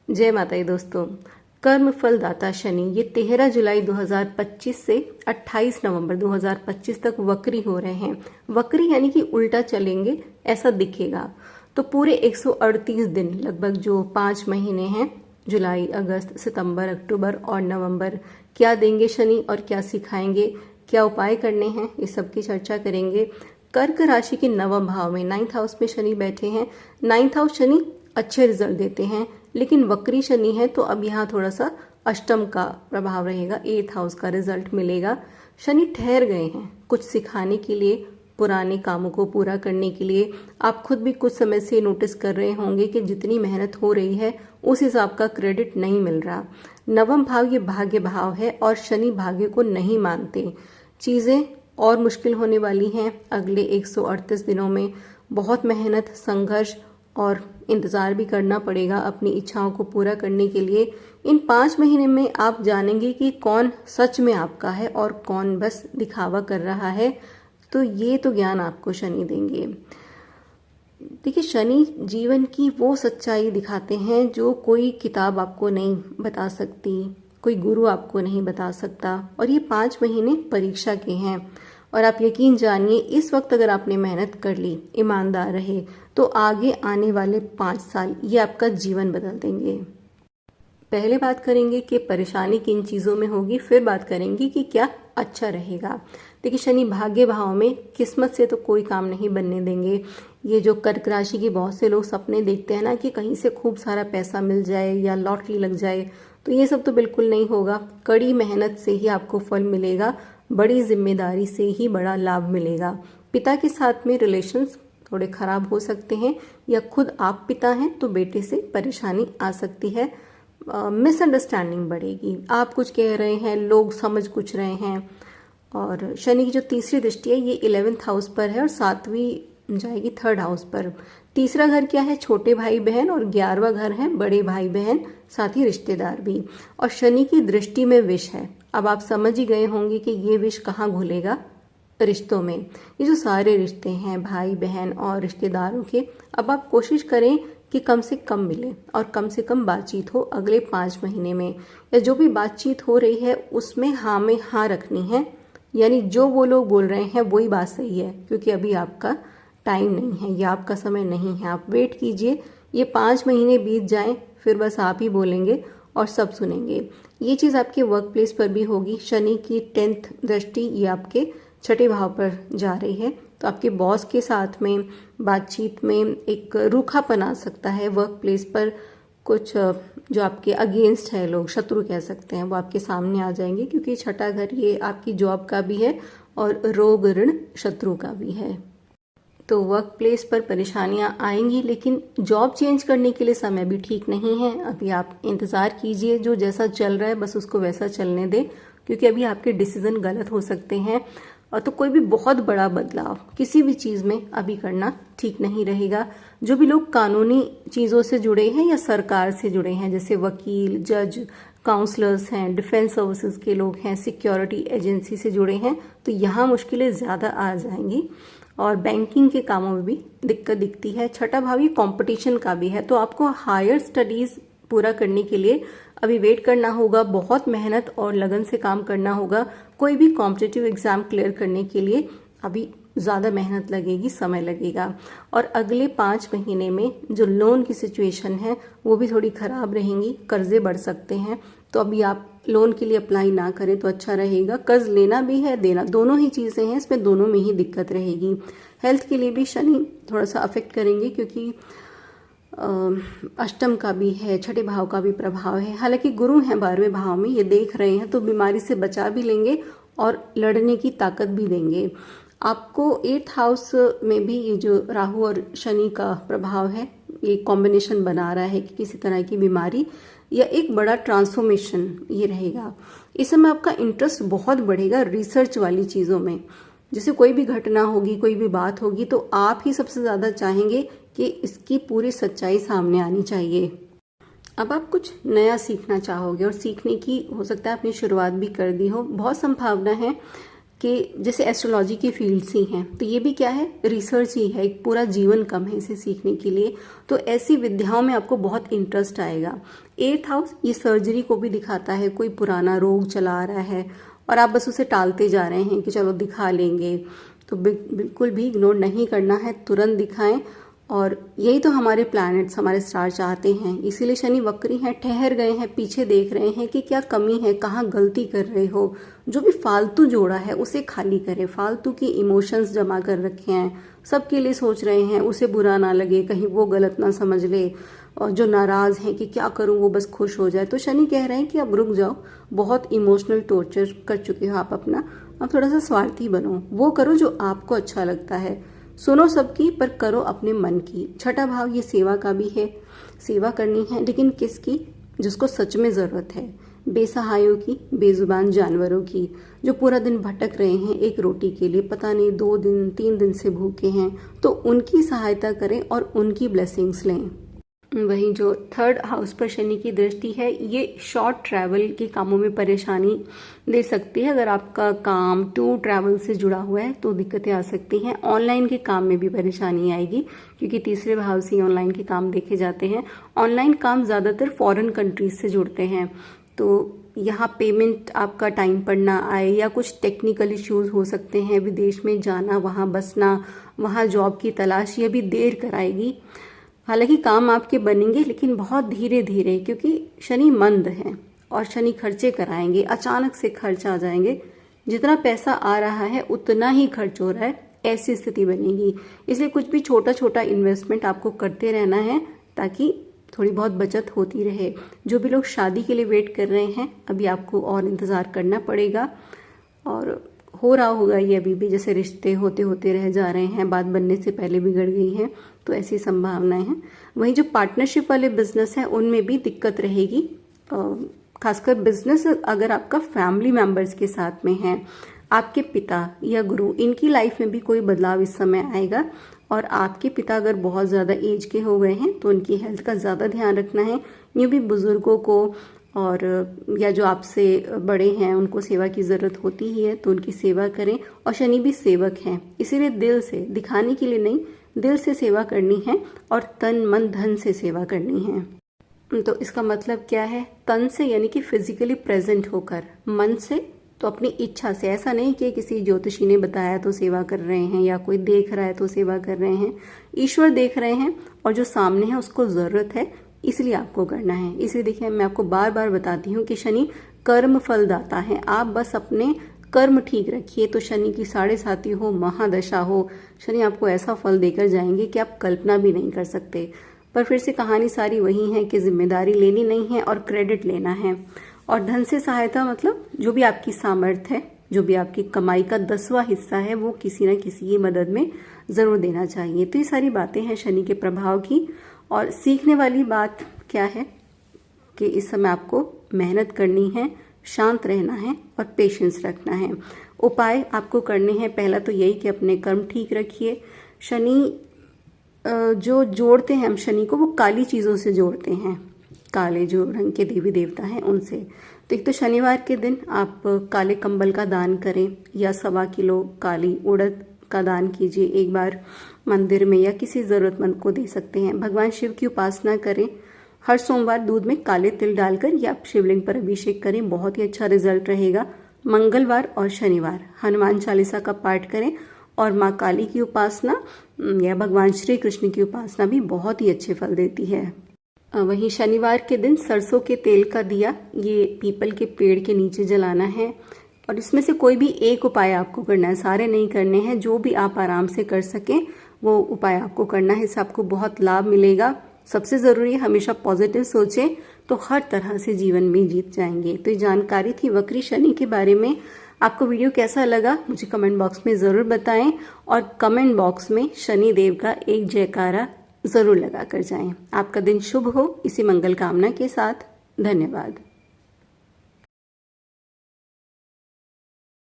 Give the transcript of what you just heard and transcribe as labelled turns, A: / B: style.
A: जय माता दी दोस्तों। कर्म फल दाता शनि ये 13 जुलाई 2025 से 28 नवंबर 2025 तक वक्री हो रहे हैं। वक्री यानी कि उल्टा चलेंगे ऐसा दिखेगा। तो पूरे 138 दिन लगभग जो 5 महीने हैं, जुलाई, अगस्त, सितंबर, अक्टूबर और नवंबर, क्या देंगे शनि और क्या सिखाएंगे, क्या उपाय करने हैं, इस सब की चर्चा करेंगे। कर्क राशि के नवम भाव में 9th हाउस में शनि बैठे हैं। 9th हाउस शनि अच्छे रिजल्ट देते हैं, लेकिन वक्री शनि है तो अब यहाँ थोड़ा सा अष्टम का प्रभाव रहेगा, 8th हाउस का रिजल्ट मिलेगा। शनि ठहर गए हैं कुछ सिखाने के लिए, पुराने कामों को पूरा करने के लिए। आप खुद भी कुछ समय से नोटिस कर रहे होंगे कि जितनी मेहनत हो रही है उस हिसाब का क्रेडिट नहीं मिल रहा। नवम भाव ये भाग्य भाव है और शनि भाग्य को नहीं मानते। चीजें और मुश्किल होने वाली हैं अगले 138 दिनों में। बहुत मेहनत, संघर्ष और इंतज़ार भी करना पड़ेगा अपनी इच्छाओं को पूरा करने के लिए। इन 5 महीने में आप जानेंगे कि कौन सच में आपका है और कौन बस दिखावा कर रहा है। तो ये तो ज्ञान आपको शनि देंगे। देखिए, शनि जीवन की वो सच्चाई दिखाते हैं जो कोई किताब आपको नहीं बता सकती, कोई गुरु आपको नहीं बता सकता। और ये 5 महीने परीक्षा के हैं और आप यकीन जानिए, इस वक्त अगर आपने मेहनत कर ली, ईमानदार रहे, तो आगे आने वाले 5 साल ये आपका जीवन बदल देंगे। पहले बात करेंगे कि परेशानी किन चीज़ों में होगी, फिर बात करेंगे कि क्या अच्छा रहेगा। देखिए, शनि भाग्य भाव में किस्मत से तो कोई काम नहीं बनने देंगे। ये जो कर्क राशि के बहुत से लोग सपने देखते हैं ना कि कहीं से खूब सारा पैसा मिल जाए या लॉटरी लग जाए, तो ये सब तो बिल्कुल नहीं होगा। कड़ी मेहनत से ही आपको फल मिलेगा, बड़ी जिम्मेदारी से ही बड़ा लाभ मिलेगा। पिता के साथ में रिलेशंस थोड़े खराब हो सकते हैं, या खुद आप पिता हैं तो बेटे से परेशानी आ सकती है। मिसअंडरस्टैंडिंग बढ़ेगी, आप कुछ कह रहे हैं, लोग समझ कुछ रहे हैं। और शनि की जो तीसरी दृष्टि है ये 11th हाउस पर है और 7वीं जाएगी 3rd हाउस पर। तीसरा घर क्या है? छोटे भाई बहन। और 11वां घर है बड़े भाई बहन, साथ ही रिश्तेदार भी। और शनि की दृष्टि में विष है। अब आप समझ ही गए होंगे कि ये विष कहाँ घुलेगा? रिश्तों में। ये जो सारे रिश्ते हैं भाई बहन और रिश्तेदारों के, अब आप कोशिश करें कि कम से कम मिले और कम से कम बातचीत हो अगले 5 महीने में। या जो भी बातचीत हो रही है उसमें हाँ में हाँ रखनी है, यानी जो वो लोग बोल रहे हैं वही बात सही है, क्योंकि अभी आपका टाइम नहीं है या आपका समय नहीं है। आप वेट कीजिए, ये 5 महीने बीत जाएं, फिर बस आप ही बोलेंगे और सब सुनेंगे। ये चीज़ आपके वर्क प्लेस पर भी होगी। शनि की 10th दृष्टि ये आपके 6ठे भाव पर जा रही है, तो आपके बॉस के साथ में बातचीत में एक रूखापन आ सकता है। वर्क प्लेस पर कुछ जो आपके अगेंस्ट है, लोग शत्रु कह सकते हैं, वो आपके सामने आ जाएंगे, क्योंकि 6ठा घर ये आपकी जॉब का भी है और रोग ऋण शत्रु का भी है। तो वर्क प्लेस पर परेशानियां आएंगी, लेकिन जॉब चेंज करने के लिए समय भी ठीक नहीं है। अभी आप इंतज़ार कीजिए, जो जैसा चल रहा है बस उसको वैसा चलने दें, क्योंकि अभी आपके डिसीजन गलत हो सकते हैं। और तो कोई भी बहुत बड़ा बदलाव किसी भी चीज़ में अभी करना ठीक नहीं रहेगा। जो भी लोग कानूनी चीज़ों से जुड़े हैं या सरकार से जुड़े हैं, जैसे वकील, जज, काउंसलर्स हैं, डिफेंस सर्विसेज के लोग हैं, सिक्योरिटी एजेंसी से जुड़े हैं, तो यहाँ मुश्किलें ज़्यादा आ जाएंगी। और बैंकिंग के कामों में भी दिक्कत दिखती है। 6ठा भाव ये कॉम्पिटिशन का भी है, तो आपको हायर स्टडीज़ पूरा करने के लिए अभी वेट करना होगा। बहुत मेहनत और लगन से काम करना होगा। कोई भी कॉम्पिटिटिव एग्जाम क्लियर करने के लिए अभी ज़्यादा मेहनत लगेगी, समय लगेगा। और अगले 5 महीने में जो लोन की सिचुएशन है वो भी थोड़ी ख़राब रहेंगी, कर्जे बढ़ सकते हैं। तो अभी आप लोन के लिए अप्लाई ना करें तो अच्छा रहेगा। कर्ज लेना भी है, देना, दोनों ही चीज़ें हैं, इसमें दोनों में ही दिक्कत रहेगी। हेल्थ के लिए भी शनि थोड़ा सा अफेक्ट करेंगे, क्योंकि अष्टम का भी है, 6ठे भाव का भी प्रभाव है। हालांकि गुरु हैं 12वें भाव में, ये देख रहे हैं, तो बीमारी से बचा भी लेंगे और लड़ने की ताकत भी देंगे आपको। 8th हाउस में भी ये जो राहु और शनि का प्रभाव है, ये कॉम्बिनेशन बना रहा है कि किसी तरह की बीमारी या एक बड़ा ट्रांसफॉर्मेशन ये रहेगा। इस समय आपका इंटरेस्ट बहुत बढ़ेगा रिसर्च वाली चीज़ों में। जैसे कोई भी घटना होगी, कोई भी बात होगी, तो आप ही सबसे ज़्यादा चाहेंगे कि इसकी पूरी सच्चाई सामने आनी चाहिए। अब आप कुछ नया सीखना चाहोगे और सीखने की हो सकता है आपने शुरुआत भी कर दी हो। बहुत संभावना है कि जैसे एस्ट्रोलॉजी की फील्ड्स ही हैं, तो ये भी क्या है, रिसर्च ही है, एक पूरा जीवन कम है इसे सीखने के लिए। तो ऐसी विद्याओं में आपको बहुत इंटरेस्ट आएगा। 8th हाउस ये सर्जरी को भी दिखाता है, कोई पुराना रोग चला आ रहा है और आप बस उसे टालते जा रहे हैं कि चलो दिखा लेंगे, तो बिल्कुल भी इग्नोर नहीं करना है, तुरंत दिखाएं। और यही तो हमारे प्लैनेट्स, हमारे स्टार चाहते हैं। इसीलिए शनि वक्री हैं, ठहर गए हैं, पीछे देख रहे हैं कि क्या कमी है, कहाँ गलती कर रहे हो। जो भी फालतू जोड़ा है उसे खाली करें, फालतू की इमोशंस जमा कर रखे हैं, सबके लिए सोच रहे हैं, उसे बुरा ना लगे, कहीं वो गलत ना समझ ले, और जो नाराज़ हैं कि क्या करूं वो बस खुश हो जाए। तो शनि कह रहे हैं कि अब रुक जाओ, बहुत इमोशनल टॉर्चर कर चुके हो आप अपना, अब थोड़ा सा स्वार्थी बनो, वो करो जो आपको अच्छा लगता है, सुनो सबकी पर करो अपने मन की। छठा भाव ये सेवा का भी है, सेवा करनी है, लेकिन किसकी, जिसको सच में ज़रूरत है, बेसहायों की, बेजुबान जानवरों की, जो पूरा दिन भटक रहे हैं एक रोटी के लिए, पता नहीं 2 दिन 3 दिन से भूखे हैं, तो उनकी सहायता करें और उनकी ब्लेसिंग्स लें। वहीं जो 3rd हाउस पर शनि की दृष्टि है, ये शॉर्ट ट्रैवल के कामों में परेशानी दे सकती है। अगर आपका काम टूर ट्रैवल से जुड़ा हुआ है तो दिक्कतें आ सकती हैं। ऑनलाइन के काम में भी परेशानी आएगी, क्योंकि 3रे भाव से ऑनलाइन के काम देखे जाते हैं। ऑनलाइन काम ज़्यादातर फॉरेन कंट्रीज से जुड़ते हैं, तो यहाँ पेमेंट आपका टाइम पर ना आए, या कुछ टेक्निकल इश्यूज हो सकते हैं, विदेश में जाना, वहाँ बसना, वहाँ जॉब की तलाश, ये भी देर कराएगी। हालांकि काम आपके बनेंगे, लेकिन बहुत धीरे धीरे, क्योंकि शनि मंद है और शनि खर्चे कराएंगे, अचानक से खर्च आ जाएंगे, जितना पैसा आ रहा है उतना ही खर्च हो रहा है, ऐसी स्थिति बनेगी। इसलिए कुछ भी छोटा छोटा इन्वेस्टमेंट आपको करते रहना है, ताकि थोड़ी बहुत बचत होती रहे। जो भी लोग शादी के लिए वेट कर रहे हैं, अभी आपको और इंतज़ार करना पड़ेगा, और हो रहा होगा ये अभी भी, जैसे रिश्ते होते होते रह जा रहे हैं, बात बनने से पहले बिगड़ गई है, तो ऐसी संभावनाएं हैं। वहीं जो पार्टनरशिप वाले बिजनेस हैं उनमें भी दिक्कत रहेगी, खासकर बिजनेस अगर आपका फैमिली मेंबर्स के साथ में है, आपके पिता या गुरु, इनकी लाइफ में भी कोई बदलाव इस समय आएगा। और आपके पिता अगर बहुत ज़्यादा एज के हो गए हैं तो उनकी हेल्थ का ज़्यादा ध्यान रखना है। यूँ भी बुजुर्गों को, और या जो आपसे बड़े हैं, उनको सेवा की ज़रूरत होती ही है, तो उनकी सेवा करें। और शनि भी सेवक हैं, इसीलिए दिल से, दिखाने के लिए नहीं, दिल से सेवा करनी है, और तन मन धन से सेवा करनी है। तो इसका मतलब क्या है, तन से यानी कि फिजिकली प्रेजेंट होकर, मन से तो अपनी इच्छा से, ऐसा नहीं कि किसी ज्योतिषी ने बताया तो सेवा कर रहे हैं, या कोई देख रहा है तो सेवा कर रहे हैं। ईश्वर देख रहे हैं, और जो सामने है उसको ज़रूरत है, इसलिए आपको करना है। इसलिए देखिए, मैं आपको बार बार बताती हूँ कि शनि कर्म फलदाता है। आप बस अपने कर्म ठीक रखिए, तो शनि की 7.5 हो, महादशा हो, शनि आपको ऐसा फल देकर जाएंगे कि आप कल्पना भी नहीं कर सकते। पर फिर से कहानी सारी वही है कि जिम्मेदारी लेनी नहीं है और क्रेडिट लेना है। और धन से सहायता मतलब जो भी आपकी सामर्थ्य है, जो भी आपकी कमाई का 10वां हिस्सा है, वो किसी न किसी की मदद में ज़रूर देना चाहिए। तो ये सारी बातें हैं शनि के प्रभाव की। और सीखने वाली बात क्या है कि इस समय आपको मेहनत करनी है, शांत रहना है और पेशेंस रखना है। उपाय आपको करने हैं, पहला तो यही कि अपने कर्म ठीक रखिए। शनि जो जोड़ते हैं हम शनि को, वो काली चीज़ों से जोड़ते हैं, काले जो रंग के देवी देवता हैं उनसे। तो एक तो शनिवार के दिन आप काले कंबल का दान करें, या 1.25 किलो काली उड़द का दान कीजिए, एक बार मंदिर में या किसी ज़रूरतमंद को दे सकते हैं। भगवान शिव की उपासना करें, हर सोमवार दूध में काले तिल डालकर या शिवलिंग पर अभिषेक करें, बहुत ही अच्छा रिजल्ट रहेगा। मंगलवार और शनिवार हनुमान चालीसा का पाठ करें, और माँ काली की उपासना या भगवान श्री कृष्ण की उपासना भी बहुत ही अच्छे फल देती है। वहीं शनिवार के दिन सरसों के तेल का दिया ये पीपल के पेड़ के नीचे जलाना है, और इसमें से कोई भी एक उपाय आपको करना है, सारे नहीं करने हैं, जो भी आप आराम से कर सकें वो उपाय आपको करना है, इससे आपको बहुत लाभ मिलेगा। सबसे ज़रूरी है हमेशा पॉजिटिव सोचें, तो हर तरह से जीवन में जीत जाएंगे। तो ये जानकारी थी वक्री शनि के बारे में। आपको वीडियो कैसा लगा मुझे कमेंट बॉक्स में ज़रूर बताएं, और कमेंट बॉक्स में शनि देव का एक जयकारा ज़रूर लगा कर जाएं। आपका दिन शुभ हो, इसी मंगल कामना के साथ। धन्यवाद।